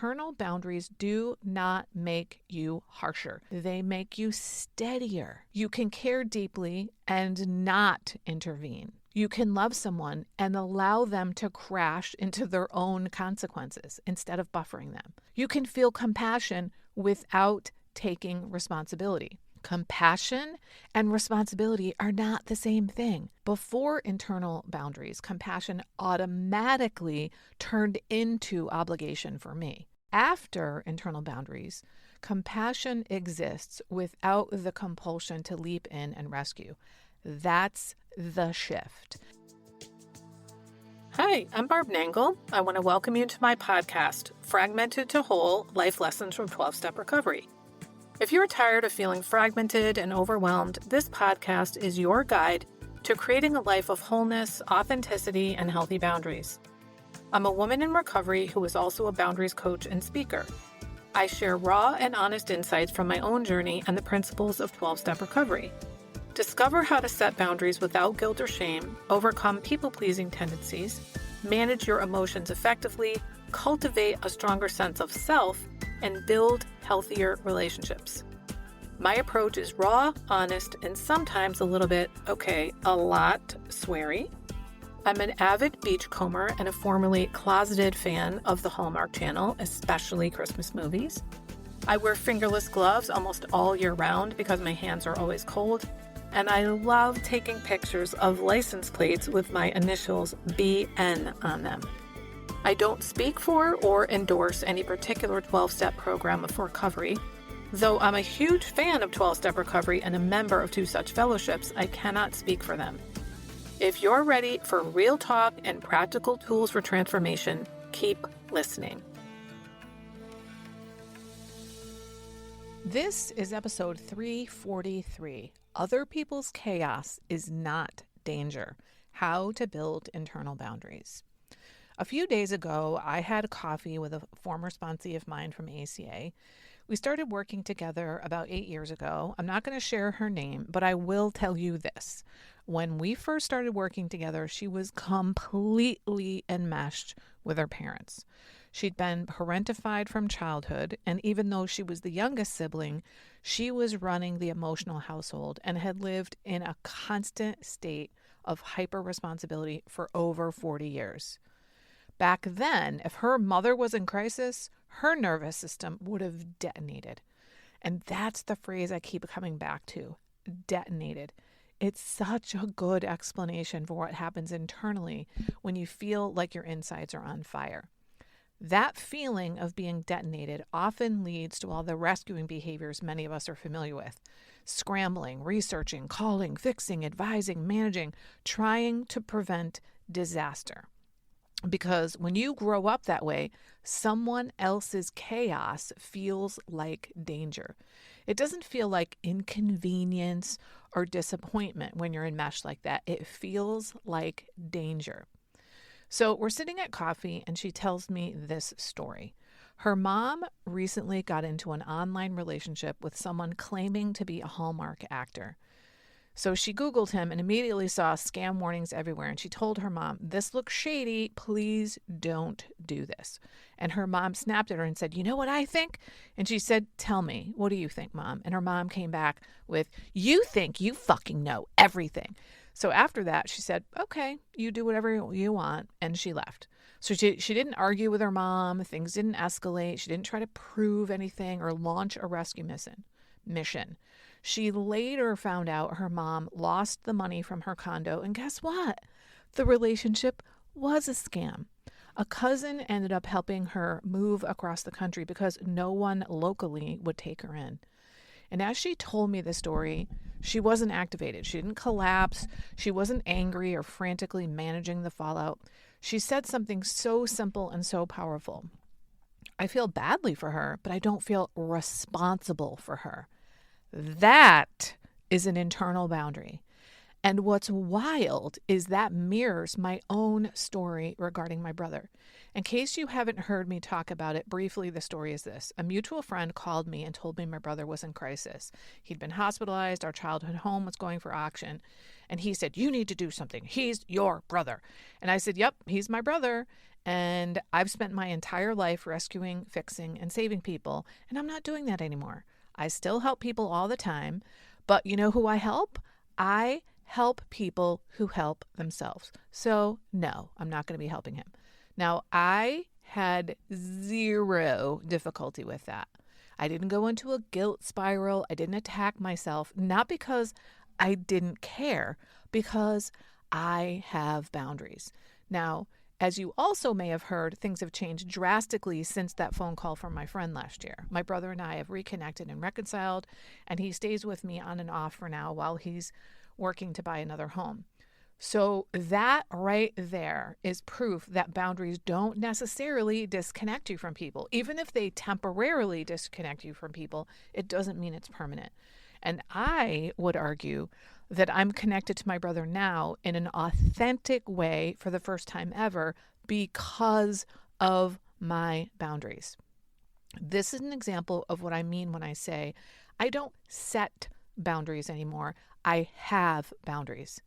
internal boundaries do not make you harsher. They make you steadier. You can care deeply and not intervene. You can love someone and allow them to crash into their own consequences instead of buffering them. You can feel compassion without taking responsibility. Compassion and responsibility are not the same thing. Before internal boundaries, compassion automatically turned into obligation for me. After internal boundaries, compassion exists without the compulsion to leap in and rescue. That's the shift. Hi, I'm Barb Nangle. I want to welcome you to my podcast, Fragmented to Whole: Life Lessons from 12-Step Recovery. If you're tired of feeling fragmented and overwhelmed, this podcast is your guide to creating a life of wholeness, authenticity, and healthy boundaries. I'm a woman in recovery who is also a boundaries coach and speaker. I share raw and honest insights from my own journey and the principles of 12-step recovery. Discover how to set boundaries without guilt or shame, overcome people-pleasing tendencies, manage your emotions effectively, cultivate a stronger sense of self, and build healthier relationships. My approach is raw, honest, and sometimes a lot sweary. I'm an avid beachcomber and a formerly closeted fan of the Hallmark Channel, especially Christmas movies. I wear fingerless gloves almost all year round because my hands are always cold, and I love taking pictures of license plates with my initials BN on them. I don't speak for or endorse any particular 12-step program of recovery. Though I'm a huge fan of 12-step recovery and a member of two such fellowships, I cannot speak for them. If you're ready for real talk and practical tools for transformation, keep listening. This is episode 343. Other people's chaos is not danger. How to build internal boundaries. A few days ago, I had coffee with a former sponsee of mine from ACA. We started working together about 8 years ago. I'm not going to share her name, but I will tell you this. When we first started working together, she was completely enmeshed with her parents. She'd been parentified from childhood, and even though she was the youngest sibling, she was running the emotional household and had lived in a constant state of hyper-responsibility for over 40 years. Back then, if her mother was in crisis, her nervous system would have detonated. And that's the phrase I keep coming back to, detonated. It's such a good explanation for what happens internally when you feel like your insides are on fire. That feeling of being detonated often leads to all the rescuing behaviors many of us are familiar with. Scrambling, researching, calling, fixing, advising, managing, trying to prevent disaster. Because when you grow up that way, someone else's chaos feels like danger. It doesn't feel like inconvenience or disappointment when you're enmeshed like that. It feels like danger. So we're sitting at coffee and she tells me this story. Her mom recently got into an online relationship with someone claiming to be a Hallmark actor. So she Googled him and immediately saw scam warnings everywhere. And she told her mom, "This looks shady. Please don't do this." And her mom snapped at her and said, "You know what I think?" And she said, "Tell me, what do you think, Mom?" And her mom came back with, "You think you fucking know everything." So after that, she said, "Okay, you do whatever you want." And she left. So she didn't argue with her mom. Things didn't escalate. She didn't try to prove anything or launch a rescue mission. She later found out her mom lost the money from her condo, and guess what? The relationship was a scam. A cousin ended up helping her move across the country because no one locally would take her in. And as she told me the story, she wasn't activated. She didn't collapse. She wasn't angry or frantically managing the fallout. She said something so simple and so powerful. "I feel badly for her, but I don't feel responsible for her." That is an internal boundary. And what's wild is that mirrors my own story regarding my brother. In case you haven't heard me talk about it briefly, the story is this. A mutual friend called me and told me my brother was in crisis. He'd been hospitalized. Our childhood home was going for auction. And he said, "You need to do something. He's your brother." And I said, "Yep, he's my brother." And I've spent my entire life rescuing, fixing, and saving people, and I'm not doing that anymore. I still help people all the time, but you know who I help? I help people who help themselves. So, no, I'm not going to be helping him. Now, I had zero difficulty with that. I didn't go into a guilt spiral. I didn't attack myself, not because I didn't care, because I have boundaries. Now, as you also may have heard, things have changed drastically since that phone call from my friend last year. My brother and I have reconnected and reconciled, and he stays with me on and off for now while he's working to buy another home. So that right there is proof that boundaries don't necessarily disconnect you from people. Even if they temporarily disconnect you from people, it doesn't mean it's permanent. And I would argue that I'm connected to my brother now in an authentic way for the first time ever because of my boundaries. This is an example of what I mean when I say I don't set boundaries anymore. I have boundaries.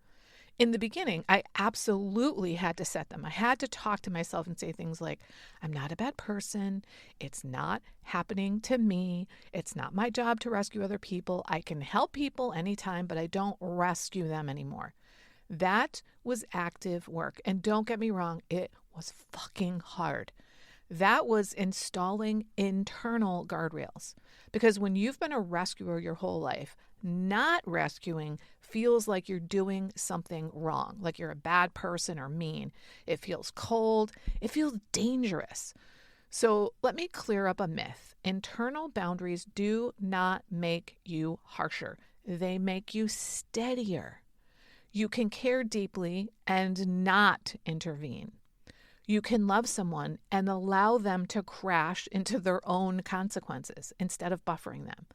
In the beginning, I absolutely had to set them. I had to talk to myself and say things like, I'm not a bad person. It's not happening to me. It's not my job to rescue other people. I can help people anytime, but I don't rescue them anymore. That was active work. And don't get me wrong, it was fucking hard. That was installing internal guardrails. Because when you've been a rescuer your whole life, not rescuing feels like you're doing something wrong, like you're a bad person or mean. It feels cold. It feels dangerous. So let me clear up a myth. Internal boundaries do not make you harsher. They make you steadier. You can care deeply and not intervene. You can love someone and allow them to crash into their own consequences instead of buffering them.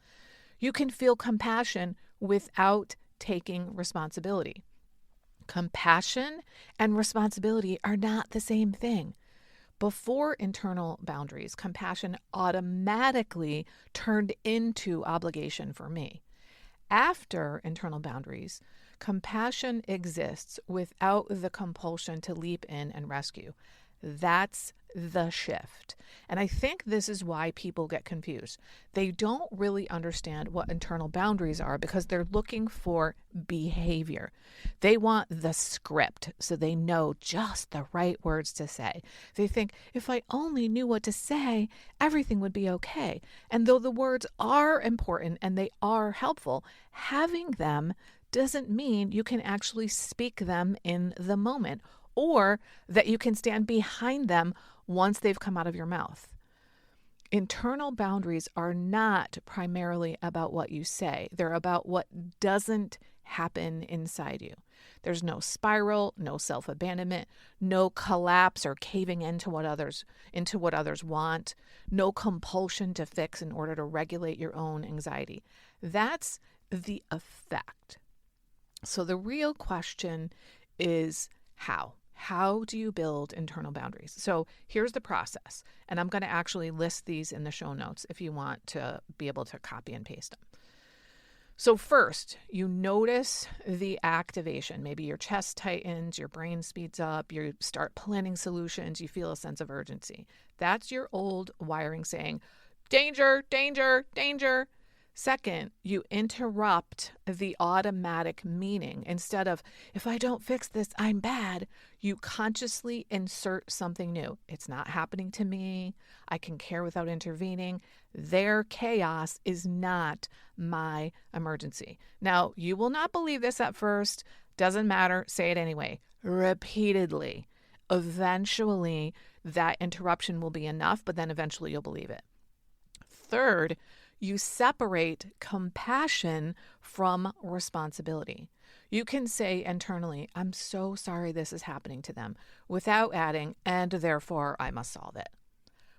You can feel compassion without taking responsibility. Compassion and responsibility are not the same thing. Before internal boundaries, compassion automatically turned into obligation for me. After internal boundaries, compassion exists without the compulsion to leap in and rescue. That's the shift. And I think this is why people get confused. They don't really understand what internal boundaries are because they're looking for behavior. They want the script so they know just the right words to say. They think, if I only knew what to say, everything would be okay. And though the words are important and they are helpful, having them doesn't mean you can actually speak them in the moment, or that you can stand behind them once they've come out of your mouth. Internal boundaries are not primarily about what you say. They're about what doesn't happen inside you. There's no spiral, no self-abandonment, no collapse or caving into what others want, no compulsion to fix in order to regulate your own anxiety. That's the effect. So the real question is how? How do you build internal boundaries? So here's the process. And I'm going to actually list these in the show notes if you want to be able to copy and paste them. So first, you notice the activation. Maybe your chest tightens, your brain speeds up, you start planning solutions, you feel a sense of urgency. That's your old wiring saying, danger, danger, danger. Second, you interrupt the automatic meaning. Instead of, if I don't fix this, I'm bad, you consciously insert something new. It's not happening to me. I can care without intervening. Their chaos is not my emergency. Now, you will not believe this at first. Doesn't matter. Say it anyway. Repeatedly. Eventually, that interruption will be enough, but then eventually you'll believe it. Third, you separate compassion from responsibility. You can say internally, I'm so sorry this is happening to them, without adding, and therefore I must solve it.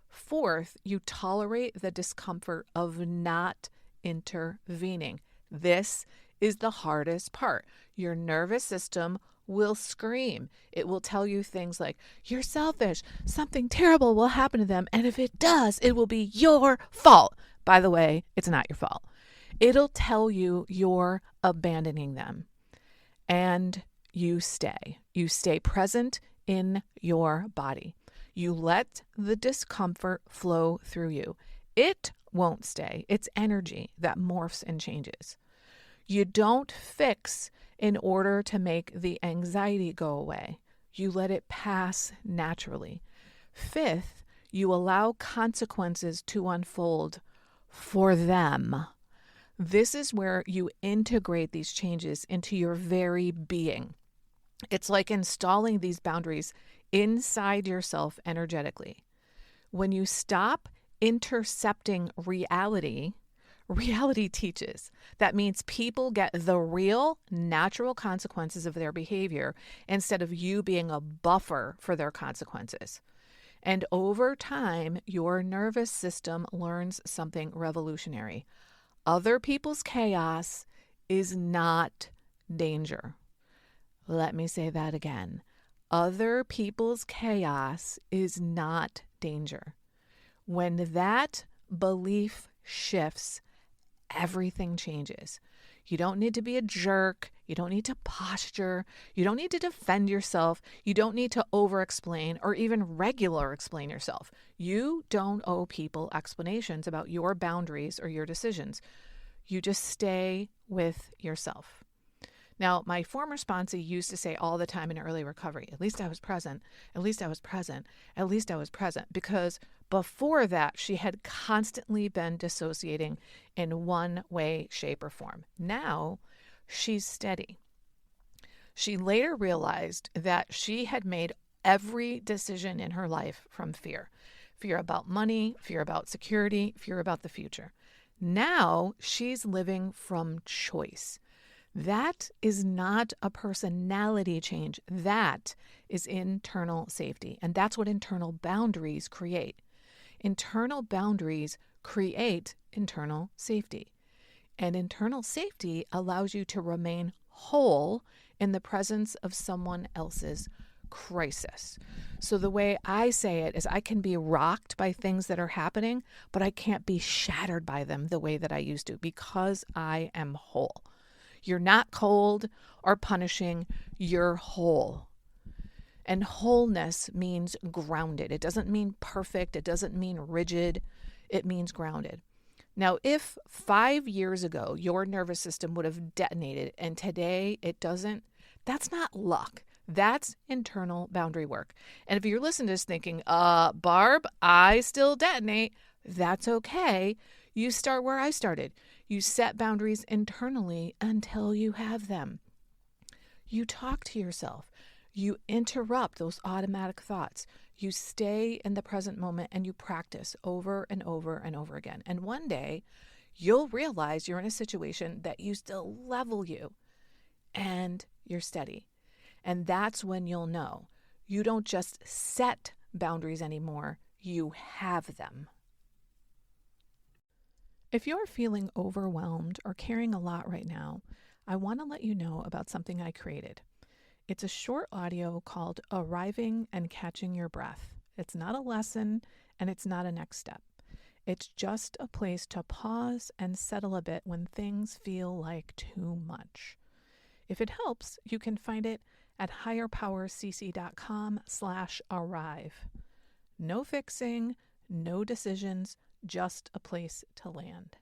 Fourth, you tolerate the discomfort of not intervening. This is the hardest part. Your nervous system will scream. It will tell you things like, you're selfish, something terrible will happen to them, and if it does, it will be your fault. By the way, it's not your fault. It'll tell you you're abandoning them. And you stay. You stay present in your body. You let the discomfort flow through you. It won't stay. It's energy that morphs and changes. You don't fix in order to make the anxiety go away. You let it pass naturally. Fifth, you allow consequences to unfold for them. This is where you integrate these changes into your very being. It's like installing these boundaries inside yourself energetically. When you stop intercepting reality, reality teaches. That means people get the real, natural consequences of their behavior instead of you being a buffer for their consequences. And over time, your nervous system learns something revolutionary. Other people's chaos is not danger. Let me say that again. Other people's chaos is not danger. When that belief shifts, everything changes. You don't need to be a jerk. You don't need to posture. You don't need to defend yourself. You don't need to over-explain or even regular explain yourself. You don't owe people explanations about your boundaries or your decisions. You just stay with yourself. Now, my former sponsee used to say all the time in early recovery, at least I was present, at least I was present, at least I was present, because before that, she had constantly been dissociating in one way, shape, or form. Now, she's steady. She later realized that she had made every decision in her life from fear. Fear about money, fear about security, fear about the future. Now, she's living from choice. That is not a personality change. That is internal safety. And that's what internal boundaries create. Internal boundaries create internal safety. And internal safety allows you to remain whole in the presence of someone else's crisis. So the way I say it is I can be rocked by things that are happening, but I can't be shattered by them the way that I used to because I am whole. You're not cold or punishing, you're whole. And wholeness means grounded. It doesn't mean perfect. It doesn't mean rigid. It means grounded. Now, if 5 years ago your nervous system would have detonated and today it doesn't, that's not luck. That's internal boundary work. And if you're listening to this thinking, Barb, I still detonate, that's okay. You start where I started. You set boundaries internally until you have them. You talk to yourself. You interrupt those automatic thoughts. You stay in the present moment and you practice over and over and over again. And one day you'll realize you're in a situation that used to level you and you're steady. And that's when you'll know you don't just set boundaries anymore, you have them. If you're feeling overwhelmed or carrying a lot right now, I want to let you know about something I created. It's a short audio called Arriving and Catching Your Breath. It's not a lesson and it's not a next step. It's just a place to pause and settle a bit when things feel like too much. If it helps, you can find it at higherpowercc.com/arrive. No fixing, no decisions, just a place to land.